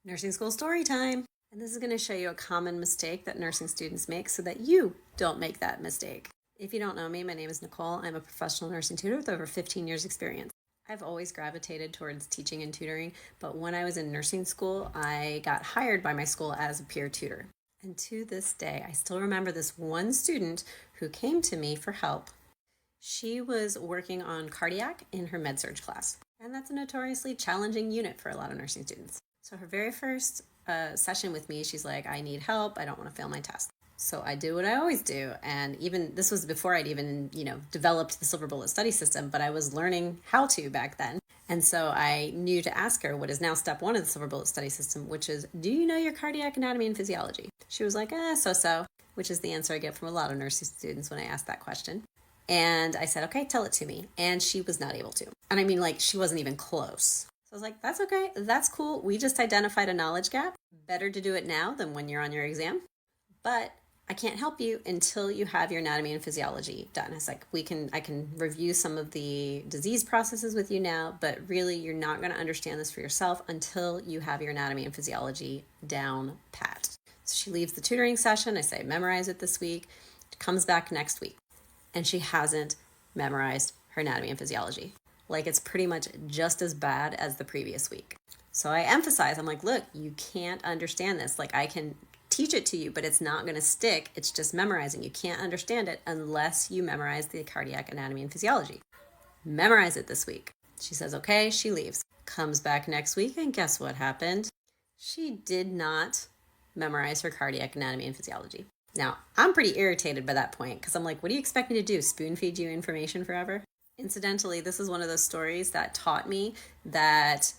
Nursing school story time. And this is going to show you a common mistake that nursing students make so that you don't make that mistake. If you don't know me, my name is Nicole. I'm a professional nursing tutor with over 15 years experience. I've always gravitated towards teaching and tutoring, but when I was in nursing school, I got hired by my school as a peer tutor. And to this day, I still remember this one student who came to me for help. She was working on cardiac in her med-surg class, and that's a notoriously challenging unit for a lot of nursing students. So her very first session with me, she's like, I need help. I don't want to fail my test. So I do what I always do. And even this was before I'd even, developed the Silver Bullet study system, but I was learning how to back then. And so I knew to ask her what is now step one of the Silver Bullet study system, which is, do you know your cardiac anatomy and physiology? She was like, so, which is the answer I get from a lot of nursing students when I ask that question. And I said, okay, tell it to me. And she was not able to. And I mean, she wasn't even close. So I was like, that's okay. That's cool. We just identified a knowledge gap. Better to do it now than when you're on your exam. But I can't help you until you have your anatomy and physiology done. It's like, I can review some of the disease processes with you now, but really you're not going to understand this for yourself until you have your anatomy and physiology down pat. So she leaves the tutoring session. I say, memorize it this week. Comes back next week. And she hasn't memorized her anatomy and physiology. It's pretty much just as bad as the previous week. So I emphasize, I'm like, look, you can't understand this. I can teach it to you, but it's not going to stick. It's just memorizing. You can't understand it unless you memorize the cardiac anatomy and physiology. Memorize it this week. She says, okay, she leaves. Comes back next week, and guess what happened? She did not memorize her cardiac anatomy and physiology. Now, I'm pretty irritated by that point because I'm like, what do you expect me to do? Spoon feed you information forever? Incidentally, this is one of those stories that taught me that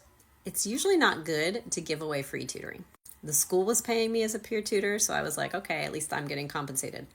it's usually not good to give away free tutoring. The school was paying me as a peer tutor, so I was like, okay, at least I'm getting compensated.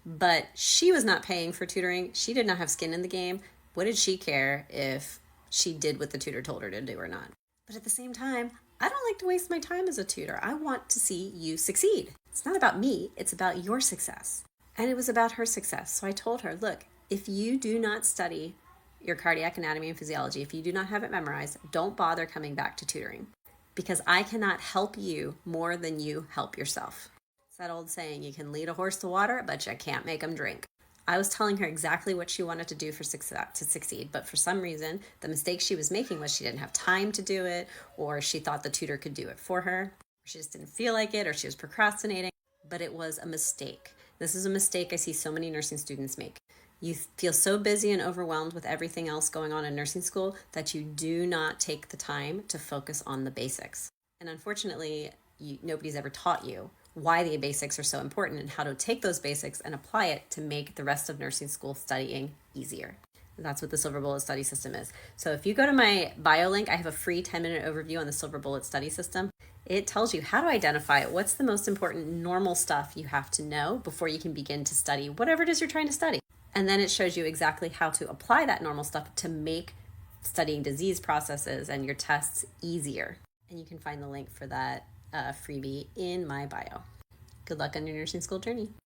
But she was not paying for tutoring. She did not have skin in the game. What did she care if she did what the tutor told her to do or not? But at the same time, I don't like to waste my time as a tutor. I want to see you succeed. It's not about me, it's about your success. And it was about her success. So I told her, look, if you do not study your cardiac anatomy and physiology, if you do not have it memorized, don't bother coming back to tutoring because I cannot help you more than you help yourself. It's that old saying, you can lead a horse to water, but you can't make him drink. I was telling her exactly what she wanted to do for success, to succeed, but for some reason, the mistake she was making was she didn't have time to do it, or she thought the tutor could do it for her. She just didn't feel like it, or she was procrastinating, but it was a mistake. This is a mistake I see so many nursing students make. You feel so busy and overwhelmed with everything else going on in nursing school that you do not take the time to focus on the basics. And unfortunately, nobody's ever taught you why the basics are so important and how to take those basics and apply it to make the rest of nursing school studying easier. And that's what the Silver Bullet study system is. So if you go to my bio link, I have a free 10-minute overview on the Silver Bullet study system. It tells you how to identify what's the most important normal stuff you have to know before you can begin to study whatever it is you're trying to study. And then it shows you exactly how to apply that normal stuff to make studying disease processes and your tests easier. And you can find the link for that freebie in my bio. Good luck on your nursing school journey.